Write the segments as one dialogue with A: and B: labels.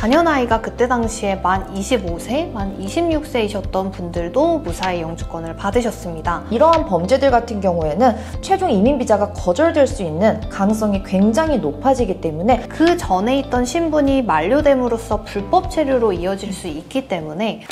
A: 자녀 나이가 그때 당시에 만 25세, 만 26세이셨던 분들도 무사히 영주권을 받으셨습니다.
B: 이러한 범죄들 같은 경우에는 최종 이민 비자가 거절될 수 있는 가능성이 굉장히 높아지기 때문에
A: 그 전에 있던 신분이 만료됨으로써 불법 체류로 이어질 수 있기 때문에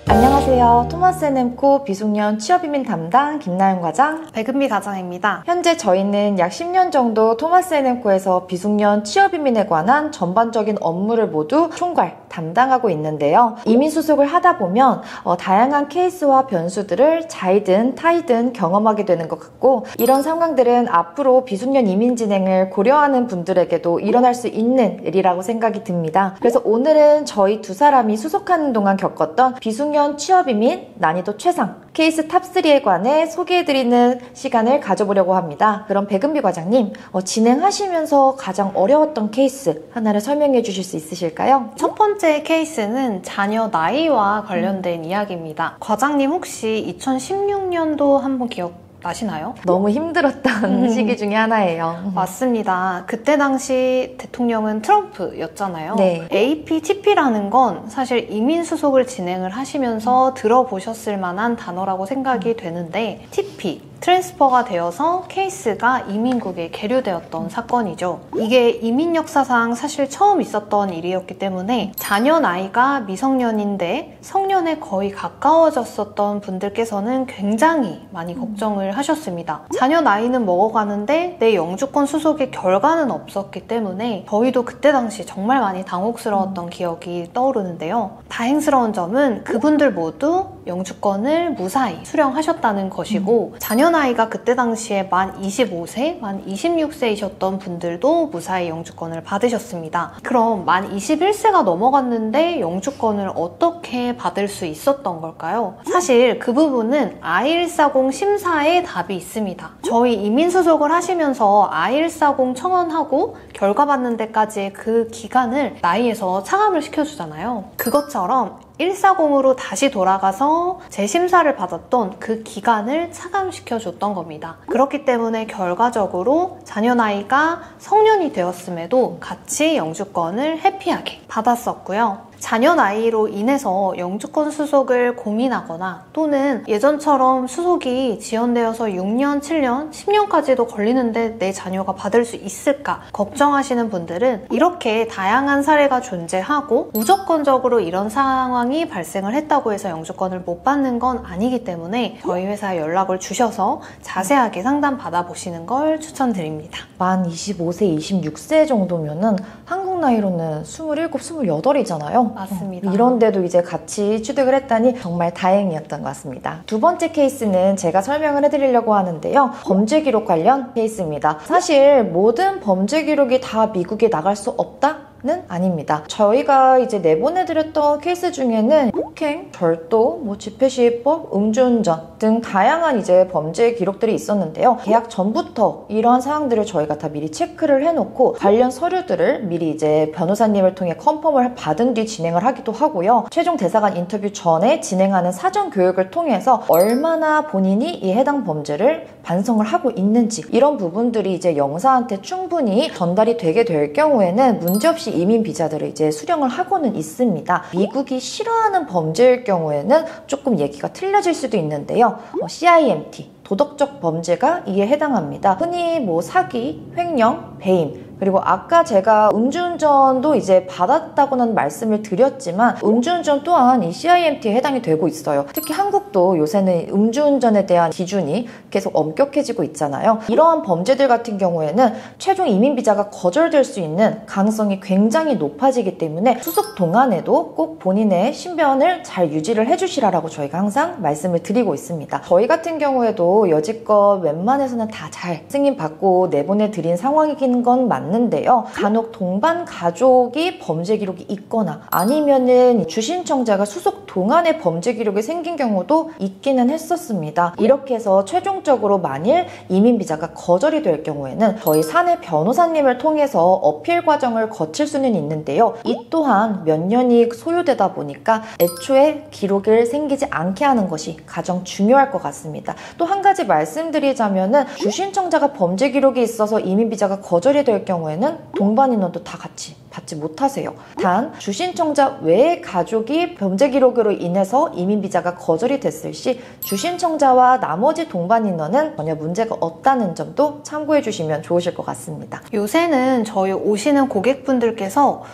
B: 안녕하세요. 토마스 앤.코 비숙련 취업이민 담당 김나연 과장,
A: 백은미 과장입니다.
B: 현재 저희는 약 10년 정도 토마스 앤.코에서 비숙련 취업이민에 관한 전반적인 업무를 모두 총괄 담당하고 있는데요. 이민 수속을 하다 보면 다양한 케이스와 변수들을 자이든 타이든 경험하게 되는 것 같고, 이런 상황들은 앞으로 비숙련 이민 진행을 고려하는 분들에게도 일어날 수 있는 일이라고 생각이 듭니다. 그래서 오늘은 저희 두 사람이 수속하는 동안 겪었던 비숙련 취업이민 난이도 최상 케이스 탑3에 관해 소개해드리는 시간을 가져보려고 합니다. 그럼 백은비 과장님, 진행하시면서 가장 어려웠던 케이스 하나를 설명해 주실 수 있으실까요?
A: 첫 번째 케이스는 자녀 나이와 관련된 이야기입니다. 과장님 혹시 2016년도 한번 기억나시나요?
B: 너무 힘들었던 시기 중에 하나예요.
A: 맞습니다. 그때 당시 대통령은 트럼프였잖아요.
B: 네.
A: APTP라는 건 사실 이민 수속을 진행을 하시면서 들어보셨을 만한 단어라고 생각이 되는데, TP 트랜스퍼가 되어서 케이스가 이민국에 계류되었던 사건이죠. 이게 이민 역사상 사실 처음 있었던 일이었기 때문에 자녀 나이가 미성년인데 성년에 거의 가까워졌었던 분들께서는 굉장히 많이 걱정을 하셨습니다. 자녀 나이는 먹어가는데 내 영주권 수속의 결과는 없었기 때문에 저희도 그때 당시 정말 많이 당혹스러웠던 기억이 떠오르는데요. 다행스러운 점은 그분들 모두 영주권을 무사히 수령하셨다는 것이고, 자녀 나이가 그때 당시에 만 25세, 만 26세이셨던 분들도 무사히 영주권을 받으셨습니다. 그럼 만 21세가 넘어갔는데 영주권을 어떻게 받을 수 있었던 걸까요? 사실 그 부분은 I-140 심사에 답이 있습니다. 저희 이민수속을 하시면서 I-140 청원하고 결과 받는 데까지의 그 기간을 나이에서 차감을 시켜주잖아요. 그것처럼 140으로 다시 돌아가서 재심사를 받았던 그 기간을 차감시켜줬던 겁니다. 그렇기 때문에 결과적으로 자녀 나이가 성년이 되었음에도 같이 영주권을 해피하게 받았었고요. 자녀 나이로 인해서 영주권 수속을 고민하거나 또는 예전처럼 수속이 지연되어서 6년, 7년, 10년까지도 걸리는데 내 자녀가 받을 수 있을까 걱정하시는 분들은 이렇게 다양한 사례가 존재하고 무조건적으로 이런 상황이 발생을 했다고 해서 영주권을 못 받는 건 아니기 때문에 저희 회사에 연락을 주셔서 자세하게 상담 받아보시는 걸 추천드립니다.
B: 만 25세, 26세 정도면은 한국 나이로는 27, 28이잖아요.
A: 맞습니다.
B: 이런데도 이제 같이 취득을 했다니 정말 다행이었던 것 같습니다. 두 번째 케이스는 제가 설명을 해드리려고 하는데요. 범죄 기록 관련 케이스입니다. 사실 모든 범죄 기록이 다 미국에 나갈 수 없다? 는 아닙니다. 저희가 이제 내보내드렸던 케이스 중에는 폭행, 절도, 집회시위법, 음주운전 등 다양한 이제 범죄 기록들이 있었는데요. 계약 전부터 이러한 사항들을 저희가 다 미리 체크를 해놓고 관련 서류들을 미리 이제 변호사님을 통해 컨펌을 받은 뒤 진행을 하기도 하고요. 최종 대사관 인터뷰 전에 진행하는 사전 교육을 통해서 얼마나 본인이 이 해당 범죄를 반성을 하고 있는지, 이런 부분들이 이제 영사한테 충분히 전달이 되게 될 경우에는 문제없이 이민 비자들을 이제 수령을 하고는 있습니다. 미국이 싫어하는 범죄일 경우에는 조금 얘기가 틀려질 수도 있는데요. CIMT, 도덕적 범죄가 이에 해당합니다. 흔히 사기, 횡령, 배임, 그리고 아까 제가 음주운전도 이제 받았다고는 말씀을 드렸지만 음주운전 또한 이 CIMT에 해당이 되고 있어요. 특히 한국도 요새는 음주운전에 대한 기준이 계속 엄격해지고 있잖아요. 이러한 범죄들 같은 경우에는 최종 이민 비자가 거절될 수 있는 가능성이 굉장히 높아지기 때문에 수속 동안에도 꼭 본인의 신변을 잘 유지를 해주시라고 저희가 항상 말씀을 드리고 있습니다. 저희 같은 경우에도 여지껏 웬만해서는 다 잘 승인받고 내보내드린 상황이긴 건 맞는 않는데요. 간혹 동반 가족이 범죄 기록이 있거나 아니면은 주신청자가 수속 동안에 범죄 기록이 생긴 경우도 있기는 했었습니다. 이렇게 해서 최종적으로 만일 이민 비자가 거절이 될 경우에는 저희 사내 변호사님을 통해서 어필 과정을 거칠 수는 있는데요. 이 또한 몇 년이 소요되다 보니까 애초에 기록을 생기지 않게 하는 것이 가장 중요할 것 같습니다. 또 한 가지 말씀드리자면은 주신청자가 범죄 기록이 있어서 이민 비자가 거절이 될 경우에는 동반 인원도 다 같이 받지 못하세요. 단 주신청자 외의 가족이 범죄 기록으로 인해서 이민 비자가 거절이 됐을 시 주신청자와 나머지 동반 인원은 전혀 문제가 없다는 점도 참고해 주시면 좋으실 것 같습니다.
A: 요새는 저희 오시는 고객분들께서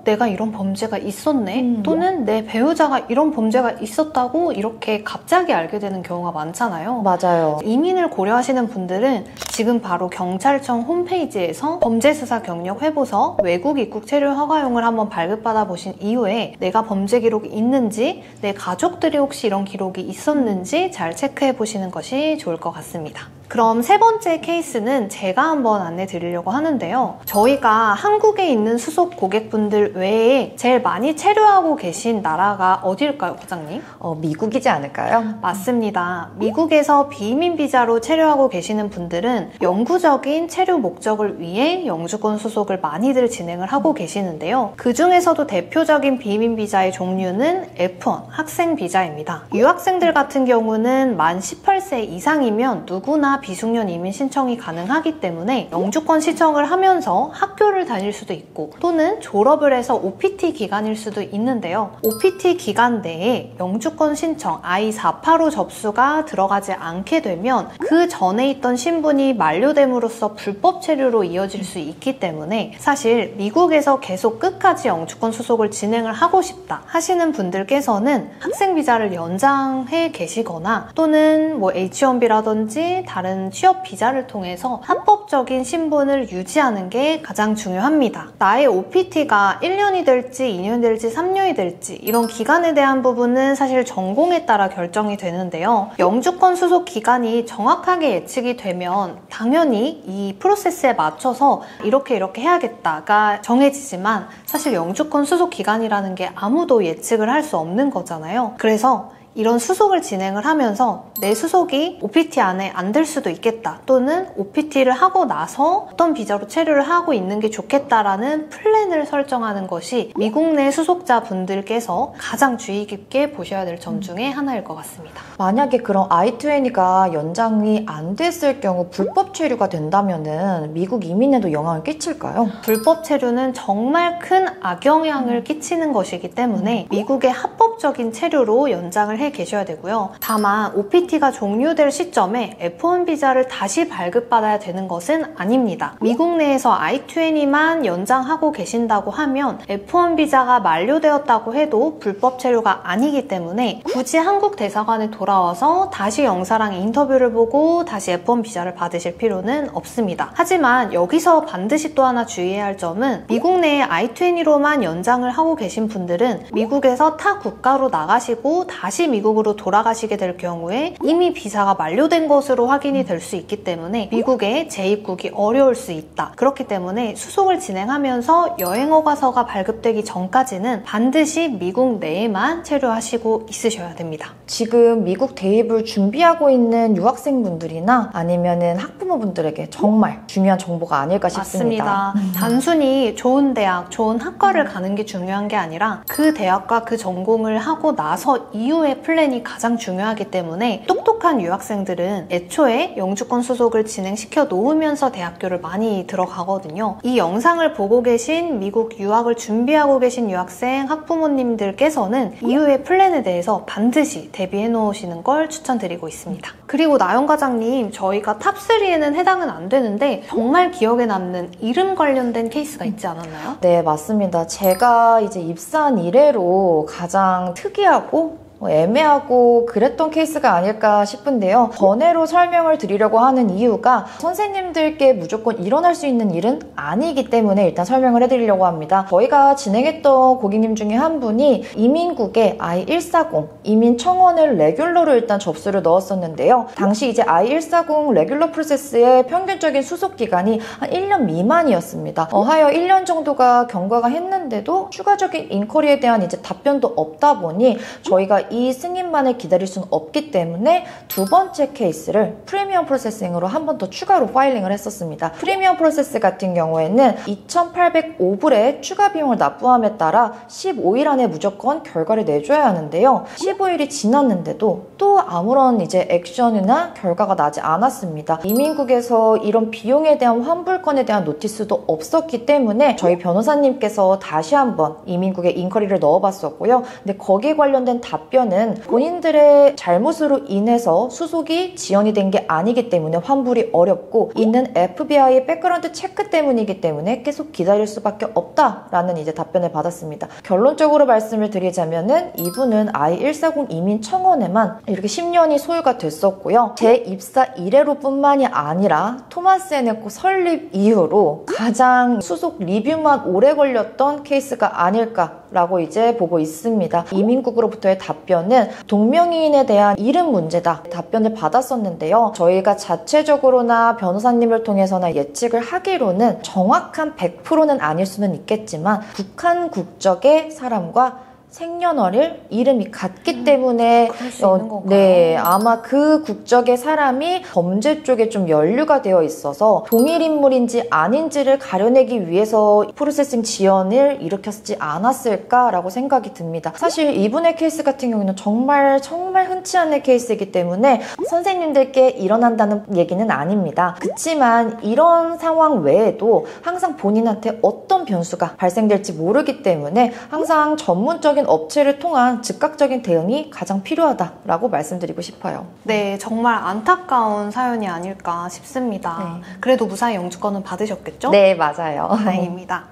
A: 내가 이런 범죄가 있었네 또는 내 배우자가 이런 범죄가 있었다고 이렇게 갑자기 알게 되는 경우가 많잖아요.
B: 맞아요.
A: 이민을 고려하시는 분들은 지금 바로 경찰청 홈페이지에서 범죄수사 경력 회보서 외국 입국 체류 허가용을 한번 발급받아 보신 이후에 내가 범죄 기록이 있는지 내 가족들이 혹시 이런 기록이 있었는지 잘 체크해 보시는 것이 좋을 것 같습니다. 그럼 세 번째 케이스는 제가 한번 안내 드리려고 하는데요. 저희가 한국에 있는 수속 고객분들 외에 제일 많이 체류하고 계신 나라가 어디일까요, 과장님?
B: 미국이지 않을까요?
A: 맞습니다. 미국에서 비이민 비자로 체류하고 계시는 분들은 영구적인 체류 목적을 위해 영주권 수속을 많이들 진행을 하고 계시는데요. 그 중에서도 대표적인 비이민 비자의 종류는 F1 학생 비자입니다. 유학생들 같은 경우는 만 18세 이상이면 누구나 비숙련 이민 신청이 가능하기 때문에 영주권 신청을 하면서 학교를 다닐 수도 있고 또는 졸업을 해서 OPT 기간일 수도 있는데요. OPT 기간 내에 영주권 신청 I-485 접수가 들어가지 않게 되면 그 전에 있던 신분이 만료됨으로써 불법 체류로 이어질 수 있기 때문에 사실 미국에서 계속 끝까지 영주권 수속을 진행을 하고 싶다 하시는 분들께서는 학생 비자를 연장해 계시거나 또는 뭐 H-1B라든지 다른 취업 비자를 통해서 합법적인 신분을 유지하는 게 가장 중요합니다. 나의 OPT가 1년이 될지 2년이 될지 3년이 될지 이런 기간에 대한 부분은 사실 전공에 따라 결정이 되는데요. 영주권 수속 기간이 정확하게 예측이 되면 당연히 이 프로세스에 맞춰서 이렇게 해야겠다가 정해지지만 사실 영주권 수속 기간이라는 게 아무도 예측을 할 수 없는 거잖아요. 그래서 이런 수속을 진행을 하면서 내 수속이 OPT 안에 안 될 수도 있겠다 또는 OPT를 하고 나서 어떤 비자로 체류를 하고 있는 게 좋겠다라는 플랜을 설정하는 것이 미국 내 수속자 분들께서 가장 주의 깊게 보셔야 될 점 중에 하나일 것 같습니다.
B: 만약에 그런 I-20가 연장이 안 됐을 경우 불법 체류가 된다면은 미국 이민에도 영향을 끼칠까요?
A: 불법 체류는 정말 큰 악영향을 끼치는 것이기 때문에 미국의 합법적인 체류로 연장을 해 계셔야 되고요. 다만 OPT가 종료될 시점에 F1 비자를 다시 발급받아야 되는 것은 아닙니다. 미국 내에서 I-20만 연장하고 계신다고 하면 F1 비자가 만료되었다고 해도 불법 체류가 아니기 때문에 굳이 한국 대사관에 돌아와서 다시 영사랑 인터뷰를 보고 다시 F1 비자를 받으실 필요는 없습니다. 하지만 여기서 반드시 또 하나 주의해야 할 점은 미국 내에 I-20로만 연장을 하고 계신 분들은 미국에서 타 국가로 나가시고 다시 미국으로 돌아가시게 될 경우에 이미 비자가 만료된 것으로 확인이 될 수 있기 때문에 미국에 재입국이 어려울 수 있다. 그렇기 때문에 수속을 진행하면서 여행허가서가 발급되기 전까지는 반드시 미국 내에만 체류하시고 있으셔야 됩니다.
B: 지금 미국 대입을 준비하고 있는 유학생분들이나 아니면은 학부모분들에게 정말 중요한 정보가 아닐까 싶습니다.
A: 맞습니다. 단순히 좋은 대학, 좋은 학과를 가는 게 중요한 게 아니라 그 대학과 그 전공을 하고 나서 이후의 플랜이 가장 중요하기 때문에 똑똑한 유학생들은 애초에 영주권 수속을 진행시켜 놓으면서 대학교를 많이 들어가거든요. 이 영상을 보고 계신 미국 유학을 준비하고 계신 유학생 학부모님들께서는 이후의 플랜에 대해서 반드시 대비해 놓으시는 걸 추천드리고 있습니다. 그리고 나영 과장님, 저희가 탑3에는 해당은 안 되는데 정말 기억에 남는 이름 관련된 케이스가 있지 않았나요?
B: 네, 맞습니다. 제가 이제 입사한 이래로 가장 특이하고 애매하고 그랬던 케이스가 아닐까 싶은데요. 번외로 설명을 드리려고 하는 이유가 선생님들께 무조건 일어날 수 있는 일은 아니기 때문에 일단 설명을 해드리려고 합니다. 저희가 진행했던 고객님 중에 한 분이 이민국에 I-140 이민청원을 레귤러로 일단 접수를 넣었었는데요. 당시 이제 I-140 레귤러 프로세스의 평균적인 수속 기간이 한 1년 미만이었습니다. 하여 1년 정도가 경과가 했는데도 추가적인 인쿼리에 대한 이제 답변도 없다 보니 저희가 이 승인만을 기다릴 수는 없기 때문에 두 번째 케이스를 프리미엄 프로세싱으로 한 번 더 추가로 파일링을 했었습니다. 프리미엄 프로세스 같은 경우에는 2,805불의 추가 비용을 납부함에 따라 15일 안에 무조건 결과를 내줘야 하는데요. 15일이 지났는데도 또 아무런 이제 액션이나 결과가 나지 않았습니다. 이민국에서 이런 비용에 대한 환불권에 대한 노티스도 없었기 때문에 저희 변호사님께서 다시 한번 이민국에 인쿼리를 넣어봤었고요. 근데 거기에 관련된 답변은 본인들의 잘못으로 인해서 수속이 지연이 된 게 아니기 때문에 환불이 어렵고 있는 FBI 백그라운드 체크 때문이기 때문에 계속 기다릴 수밖에 없다라는 이제 답변을 받았습니다. 결론적으로 말씀을 드리자면은 이분은 I-140 이민 청원에만 이렇게 10년이 소요가 됐었고요. 재입사 이래로 뿐만이 아니라 토마스 앤 코 설립 이후로 가장 수속 리뷰만 오래 걸렸던 케이스가 아닐까라고 이제 보고 있습니다. 이민국으로부터의 답변은 동명이인에 대한 이름 문제다 답변을 받았었는데요. 저희가 자체적으로나 변호사님을 통해서나 예측을 하기로는 정확한 100%는 아닐 수는 있겠지만 북한 국적의 사람과 생년월일 이름이 같기 때문에
A: 그럴 수 있는 건가요?
B: 네, 아마 그 국적의 사람이 범죄 쪽에 좀 연루가 되어 있어서 동일 인물인지 아닌지를 가려내기 위해서 프로세싱 지연을 일으켰지 않았을까라고 생각이 듭니다. 사실 이분의 케이스 같은 경우는 정말 흔치 않은 케이스이기 때문에 선생님들께 일어난다는 얘기는 아닙니다. 그치만 이런 상황 외에도 항상 본인한테 어떤 변수가 발생될지 모르기 때문에 항상 전문적인 업체를 통한 즉각적인 대응이 가장 필요하다라고 말씀드리고 싶어요.
A: 네, 정말 안타까운 사연이 아닐까 싶습니다.
B: 네.
A: 그래도 무사히 영주권은 받으셨겠죠?
B: 네, 맞아요.
A: 다행입니다.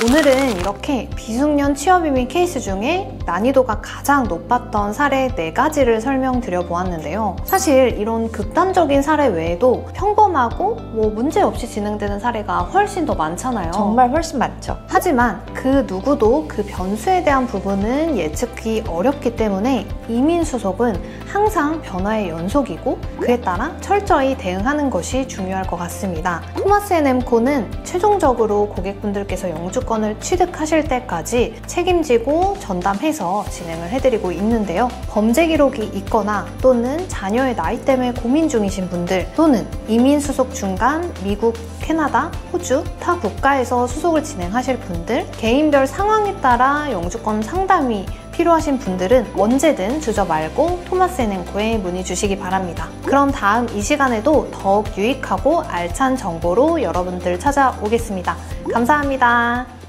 A: 오늘은 이렇게 비숙련 취업이민 케이스 중에 난이도가 가장 높았던 사례 4가지를 설명드려 보았는데요. 사실 이런 극단적인 사례 외에도 평범하고 문제없이 진행되는 사례가 훨씬 더 많잖아요.
B: 정말 훨씬 많죠.
A: 하지만 그 누구도 그 변수에 대한 부분은 예측이 어렵기 때문에 이민 수속은 항상 변화의 연속이고 그에 따라 철저히 대응하는 것이 중요할 것 같습니다. 토마스 앤 엠코는 최종적으로 고객분들께서 영주권을 취득하실 때까지 책임지고 전담해서 진행을 해드리고 있는데요. 범죄 기록이 있거나 또는 자녀의 나이 때문에 고민 중이신 분들 또는 이민 수속 중간 미국, 캐나다, 호주, 타 국가에서 수속을 진행하실 분들 개인별 상황에 따라 영주권 상담이 필요하신 분들은 언제든 주저 말고 토마스 앤 엠코에 문의 주시기 바랍니다. 그럼 다음 이 시간에도 더욱 유익하고 알찬 정보로 여러분들 찾아오겠습니다. 감사합니다.